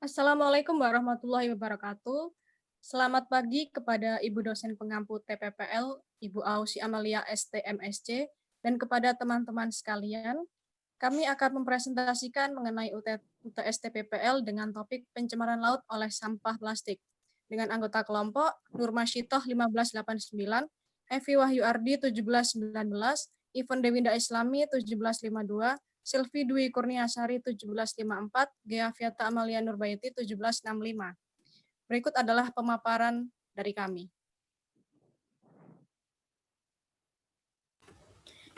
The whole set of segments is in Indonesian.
Assalamualaikum warahmatullahi wabarakatuh. Selamat pagi kepada Ibu dosen pengampu TPPL, Ibu Ausi Amalia STMSC, dan kepada teman-teman sekalian. Kami akan mempresentasikan mengenai UTS TPPL dengan topik pencemaran laut oleh sampah plastik. Dengan anggota kelompok Nurma Syitoh 1589, Evi Wahyu Ardi 1719, Ivon Dewinda Islami 1752, Silvi Dwi Kurniasari 1754, Gea Fiata Amalia Nurbaiti 1765. Berikut adalah pemaparan dari kami.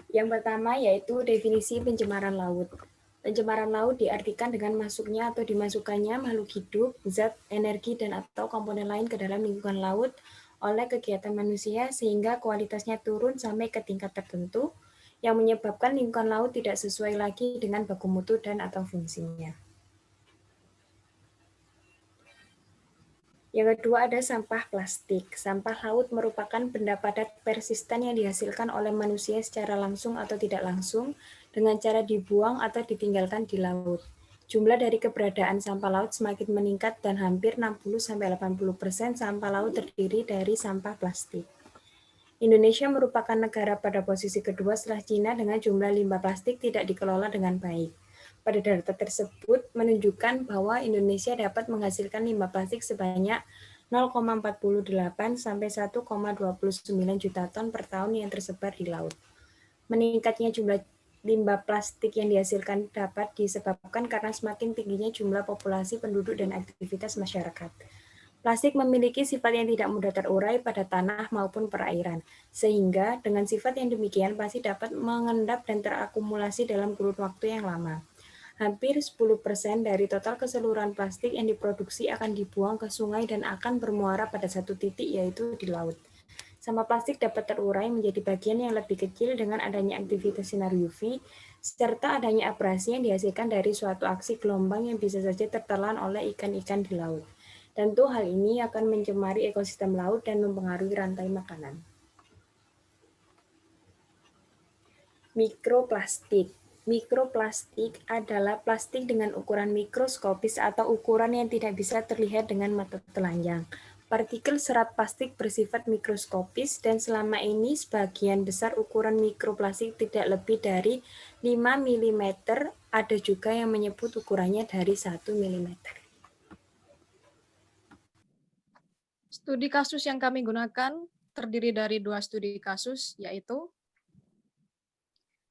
Yang pertama yaitu definisi pencemaran laut. Pencemaran laut diartikan dengan masuknya atau dimasukkannya makhluk hidup, zat, energi, dan atau komponen lain ke dalam lingkungan laut oleh kegiatan manusia sehingga kualitasnya turun sampai ke tingkat tertentu yang menyebabkan lingkungan laut tidak sesuai lagi dengan baku mutu dan atau fungsinya. Yang kedua ada sampah plastik. Sampah laut merupakan benda padat persisten yang dihasilkan oleh manusia secara langsung atau tidak langsung dengan cara dibuang atau ditinggalkan di laut. Jumlah dari keberadaan sampah laut semakin meningkat dan hampir 60-80% sampah laut terdiri dari sampah plastik. Indonesia merupakan negara pada posisi kedua setelah Cina dengan jumlah limbah plastik tidak dikelola dengan baik. Pada data tersebut menunjukkan bahwa Indonesia dapat menghasilkan limbah plastik sebanyak 0,48 sampai 1,29 juta ton per tahun yang tersebar di laut. Meningkatnya jumlah limbah plastik yang dihasilkan dapat disebabkan karena semakin tingginya jumlah populasi penduduk dan aktivitas masyarakat. Plastik memiliki sifat yang tidak mudah terurai pada tanah maupun perairan, sehingga dengan sifat yang demikian pasti dapat mengendap dan terakumulasi dalam kurun waktu yang lama. Hampir 10% dari total keseluruhan plastik yang diproduksi akan dibuang ke sungai dan akan bermuara pada satu titik, yaitu di laut. Sampah plastik dapat terurai menjadi bagian yang lebih kecil dengan adanya aktivitas sinar UV, serta adanya abrasi yang dihasilkan dari suatu aksi gelombang yang bisa saja tertelan oleh ikan-ikan di laut. Tentu hal ini akan mencemari ekosistem laut dan mempengaruhi rantai makanan. Mikroplastik. Mikroplastik adalah plastik dengan ukuran mikroskopis atau ukuran yang tidak bisa terlihat dengan mata telanjang. Partikel serat plastik bersifat mikroskopis dan selama ini sebagian besar ukuran mikroplastik tidak lebih dari 5 mm, ada juga yang menyebut ukurannya dari 1 mm. Studi kasus yang kami gunakan terdiri dari 2 studi kasus, yaitu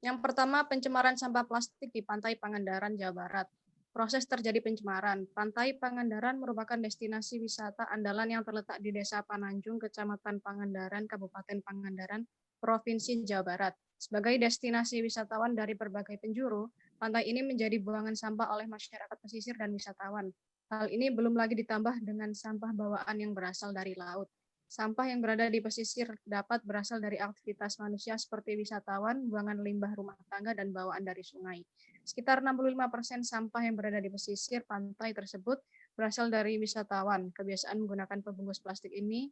yang pertama, pencemaran sampah plastik di Pantai Pangandaran, Jawa Barat. Proses terjadi pencemaran. Pantai Pangandaran merupakan destinasi wisata andalan yang terletak di Desa Pananjung, Kecamatan Pangandaran, Kabupaten Pangandaran, Provinsi Jawa Barat. Sebagai destinasi wisatawan dari berbagai penjuru, pantai ini menjadi buangan sampah oleh masyarakat pesisir dan wisatawan. Hal ini belum lagi ditambah dengan sampah bawaan yang berasal dari laut. Sampah yang berada di pesisir dapat berasal dari aktivitas manusia seperti wisatawan, buangan limbah rumah tangga, dan bawaan dari sungai. Sekitar 65% sampah yang berada di pesisir pantai tersebut berasal dari wisatawan. Kebiasaan menggunakan pembungkus plastik ini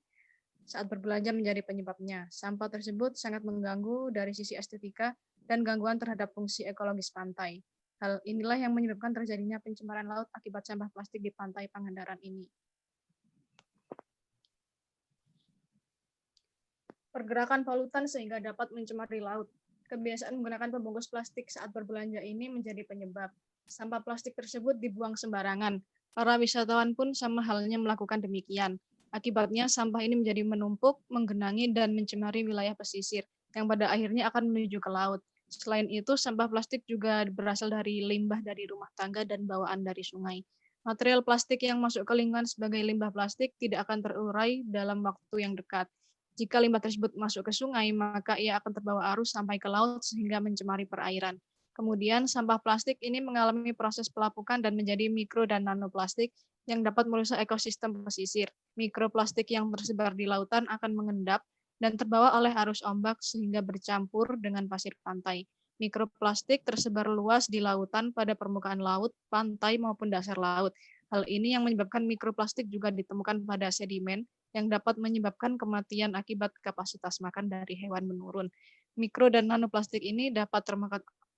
saat berbelanja menjadi penyebabnya. Sampah tersebut sangat mengganggu dari sisi estetika dan gangguan terhadap fungsi ekologis pantai. Hal inilah yang menyebabkan terjadinya pencemaran laut akibat sampah plastik di Pantai Pangandaran ini. Pergerakan polutan sehingga dapat mencemari laut. Kebiasaan menggunakan pembungkus plastik saat berbelanja ini menjadi penyebab. Sampah plastik tersebut dibuang sembarangan. Para wisatawan pun sama halnya melakukan demikian. Akibatnya sampah ini menjadi menumpuk, menggenangi, dan mencemari wilayah pesisir, yang pada akhirnya akan menuju ke laut. Selain itu, sampah plastik juga berasal dari limbah dari rumah tangga dan bawaan dari sungai. Material plastik yang masuk ke lingkungan sebagai limbah plastik tidak akan terurai dalam waktu yang dekat. Jika limbah tersebut masuk ke sungai, maka ia akan terbawa arus sampai ke laut sehingga mencemari perairan. Kemudian, sampah plastik ini mengalami proses pelapukan dan menjadi mikro dan nanoplastik yang dapat merusak ekosistem pesisir. Mikroplastik yang tersebar di lautan akan mengendap dan terbawa oleh arus ombak sehingga bercampur dengan pasir pantai. Mikroplastik tersebar luas di lautan pada permukaan laut, pantai maupun dasar laut. Hal ini yang menyebabkan mikroplastik juga ditemukan pada sedimen yang dapat menyebabkan kematian akibat kapasitas makan dari hewan menurun. Mikro dan nanoplastik ini dapat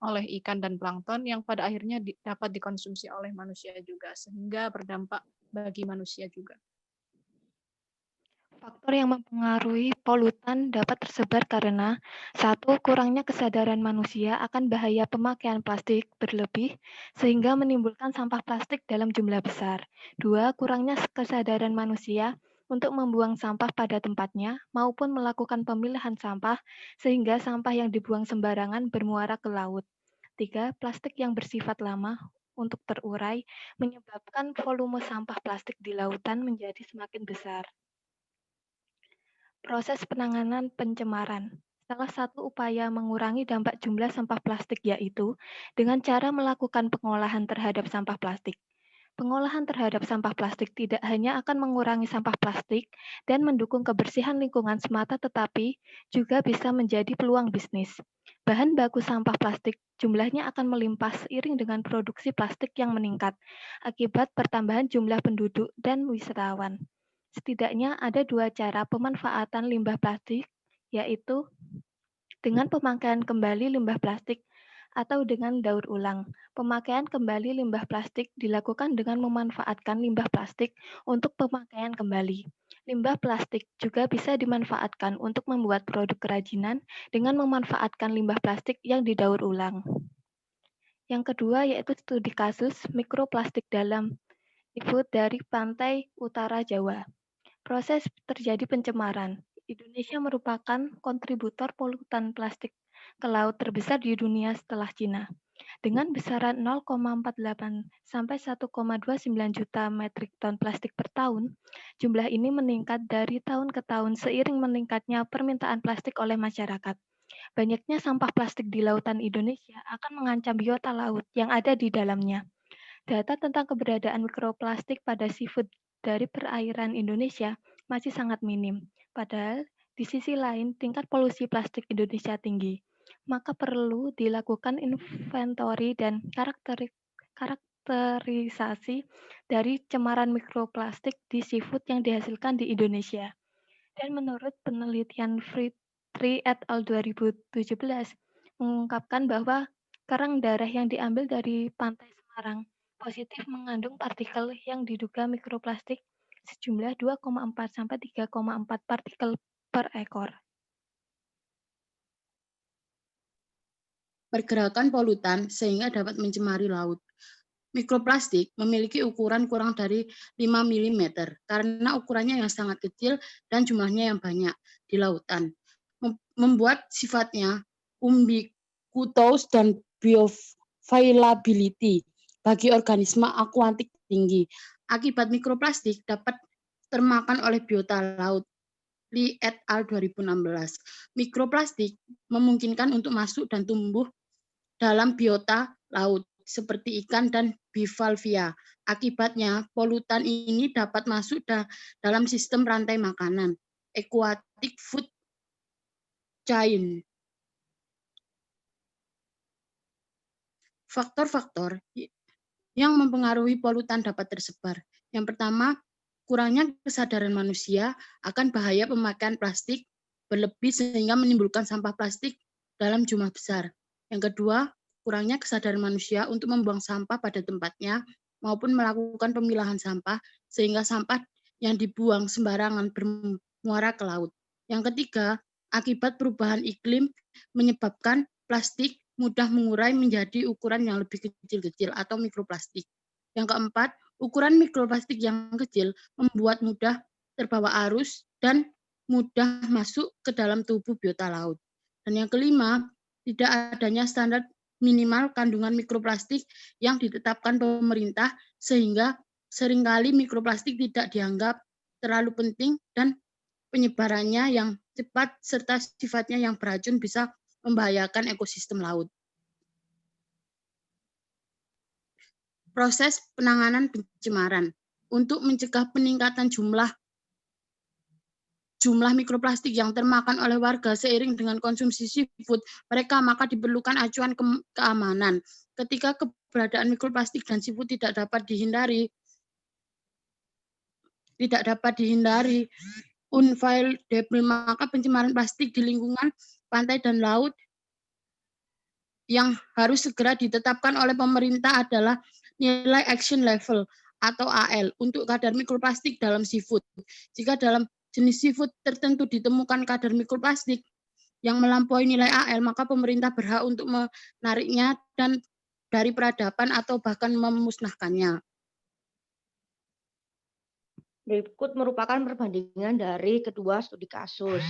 oleh ikan dan plankton yang pada akhirnya dapat dikonsumsi oleh manusia juga, sehingga berdampak bagi manusia juga. Faktor yang mempengaruhi polutan dapat tersebar karena 1. Kurangnya kesadaran manusia akan bahaya pemakaian plastik berlebih sehingga menimbulkan sampah plastik dalam jumlah besar. 2. Kurangnya kesadaran manusia untuk membuang sampah pada tempatnya maupun melakukan pemilahan sampah sehingga sampah yang dibuang sembarangan bermuara ke laut. 3. Plastik yang bersifat lama untuk terurai menyebabkan volume sampah plastik di lautan menjadi semakin besar. Proses penanganan pencemaran. Salah satu upaya mengurangi dampak jumlah sampah plastik yaitu dengan cara melakukan pengolahan terhadap sampah plastik. Pengolahan terhadap sampah plastik tidak hanya akan mengurangi sampah plastik dan mendukung kebersihan lingkungan semata, tetapi juga bisa menjadi peluang bisnis. Bahan baku sampah plastik jumlahnya akan melimpah seiring dengan produksi plastik yang meningkat akibat pertambahan jumlah penduduk dan wisatawan. Setidaknya ada 2 cara pemanfaatan limbah plastik, yaitu dengan pemakaian kembali limbah plastik atau dengan daur ulang. Pemakaian kembali limbah plastik dilakukan dengan memanfaatkan limbah plastik untuk pemakaian kembali. Limbah plastik juga bisa dimanfaatkan untuk membuat produk kerajinan dengan memanfaatkan limbah plastik yang didaur ulang. Yang kedua yaitu studi kasus mikroplastik dalam seafood dari pantai utara Jawa. Proses terjadi pencemaran. Indonesia merupakan kontributor polutan plastik ke laut terbesar di dunia setelah Cina. Dengan besaran 0,48 sampai 1,29 juta metrik ton plastik per tahun, jumlah ini meningkat dari tahun ke tahun seiring meningkatnya permintaan plastik oleh masyarakat. Banyaknya sampah plastik di lautan Indonesia akan mengancam biota laut yang ada di dalamnya. Data tentang keberadaan mikroplastik pada seafood dari perairan Indonesia masih sangat minim. Padahal di sisi lain tingkat polusi plastik Indonesia tinggi. Maka perlu dilakukan inventori dan karakterisasi dari cemaran mikroplastik di seafood yang dihasilkan di Indonesia. Dan menurut penelitian Fritri et al. 2017 mengungkapkan bahwa kerang darah yang diambil dari pantai Semarang positif mengandung partikel yang diduga mikroplastik sejumlah 2,4 sampai 3,4 partikel per ekor. Pergerakan polutan sehingga dapat mencemari laut. Mikroplastik memiliki ukuran kurang dari 5 mm karena ukurannya yang sangat kecil dan jumlahnya yang banyak di lautan. Membuat sifatnya ubiquitous dan bioavailability bagi organisme akuatik tinggi. Akibat mikroplastik dapat termakan oleh biota laut. Lee et al. 2016. Mikroplastik memungkinkan untuk masuk dan tumbuh dalam biota laut seperti ikan dan bivalvia. Akibatnya, polutan ini dapat masuk dalam sistem rantai makanan, aquatic food chain. Faktor-faktor yang mempengaruhi polutan dapat tersebar. Yang pertama, kurangnya kesadaran manusia akan bahaya pemakaian plastik berlebih sehingga menimbulkan sampah plastik dalam jumlah besar. Yang kedua, kurangnya kesadaran manusia untuk membuang sampah pada tempatnya maupun melakukan pemilahan sampah sehingga sampah yang dibuang sembarangan bermuara ke laut. Yang ketiga, akibat perubahan iklim menyebabkan plastik mudah mengurai menjadi ukuran yang lebih kecil-kecil atau mikroplastik. Yang keempat, ukuran mikroplastik yang kecil membuat mudah terbawa arus dan mudah masuk ke dalam tubuh biota laut. Dan yang kelima, tidak adanya standar minimal kandungan mikroplastik yang ditetapkan pemerintah sehingga seringkali mikroplastik tidak dianggap terlalu penting dan penyebarannya yang cepat serta sifatnya yang beracun bisa membahayakan ekosistem laut. Proses penanganan pencemaran. Untuk mencegah peningkatan jumlah mikroplastik yang termakan oleh warga seiring dengan konsumsi seafood maka diperlukan acuan keamanan. Ketika keberadaan mikroplastik dan seafood tidak dapat dihindari unavoidable, maka pencemaran plastik di lingkungan pantai dan laut yang harus segera ditetapkan oleh pemerintah adalah nilai action level atau AL untuk kadar mikroplastik dalam seafood. Jika dalam jenis seafood tertentu ditemukan kadar mikroplastik yang melampaui nilai AL, maka pemerintah berhak untuk menariknya dan dari peradaban atau bahkan memusnahkannya. Berikut merupakan perbandingan dari kedua studi kasus.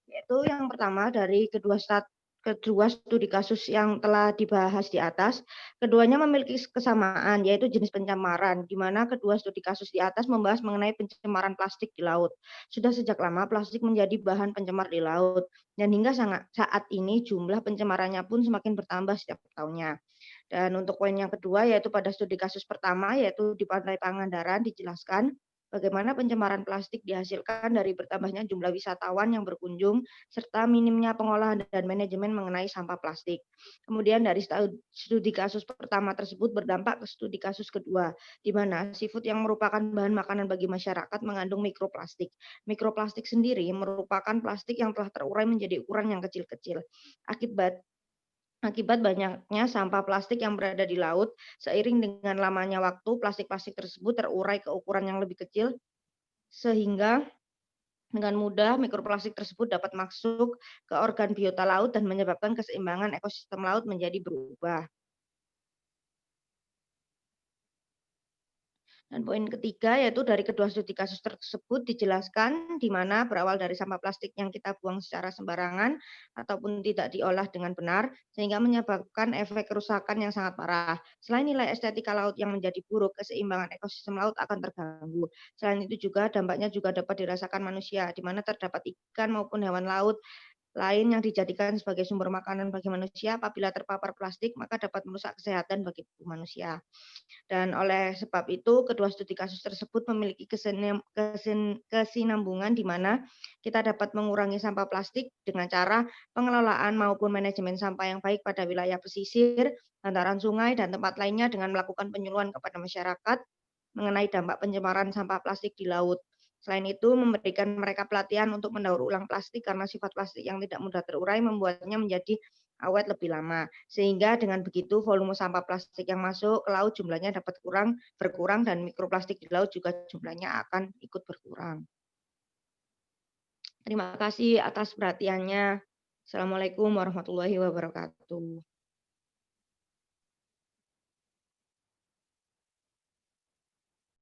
Yaitu yang pertama dari kedua studi kasus yang telah dibahas di atas, keduanya memiliki kesamaan, yaitu jenis pencemaran, di mana kedua studi kasus di atas membahas mengenai pencemaran plastik di laut. Sudah sejak lama plastik menjadi bahan pencemar di laut, dan hingga saat ini jumlah pencemarannya pun semakin bertambah setiap tahunnya. Dan untuk poin yang kedua, yaitu pada studi kasus pertama, yaitu di Pantai Pangandaran, dijelaskan bagaimana pencemaran plastik dihasilkan dari bertambahnya jumlah wisatawan yang berkunjung, serta minimnya pengolahan dan manajemen mengenai sampah plastik. Kemudian dari studi kasus pertama tersebut berdampak ke studi kasus kedua, di mana seafood yang merupakan bahan makanan bagi masyarakat mengandung mikroplastik. Mikroplastik sendiri merupakan plastik yang telah terurai menjadi ukuran yang kecil-kecil. Akibat banyaknya sampah plastik yang berada di laut, seiring dengan lamanya waktu, plastik-plastik tersebut terurai ke ukuran yang lebih kecil, sehingga dengan mudah mikroplastik tersebut dapat masuk ke organ biota laut dan menyebabkan keseimbangan ekosistem laut menjadi berubah. Dan poin ketiga yaitu dari kedua studi kasus tersebut dijelaskan di mana berawal dari sampah plastik yang kita buang secara sembarangan ataupun tidak diolah dengan benar sehingga menyebabkan efek kerusakan yang sangat parah. Selain nilai estetika laut yang menjadi buruk, keseimbangan ekosistem laut akan terganggu. Selain itu juga dampaknya juga dapat dirasakan manusia, di mana terdapat ikan maupun hewan laut lain yang dijadikan sebagai sumber makanan bagi manusia. Apabila terpapar plastik, maka dapat merusak kesehatan bagi tubuh manusia. Dan oleh sebab itu, kedua studi kasus tersebut memiliki kesinambungan di mana kita dapat mengurangi sampah plastik dengan cara pengelolaan maupun manajemen sampah yang baik pada wilayah pesisir, bantaran sungai, dan tempat lainnya dengan melakukan penyuluhan kepada masyarakat mengenai dampak pencemaran sampah plastik di laut. Selain itu, memberikan mereka pelatihan untuk mendaur ulang plastik karena sifat plastik yang tidak mudah terurai membuatnya menjadi awet lebih lama. Sehingga dengan begitu volume sampah plastik yang masuk ke laut jumlahnya dapat berkurang dan mikroplastik di laut juga jumlahnya akan ikut berkurang. Terima kasih atas perhatiannya. Assalamualaikum warahmatullahi wabarakatuh.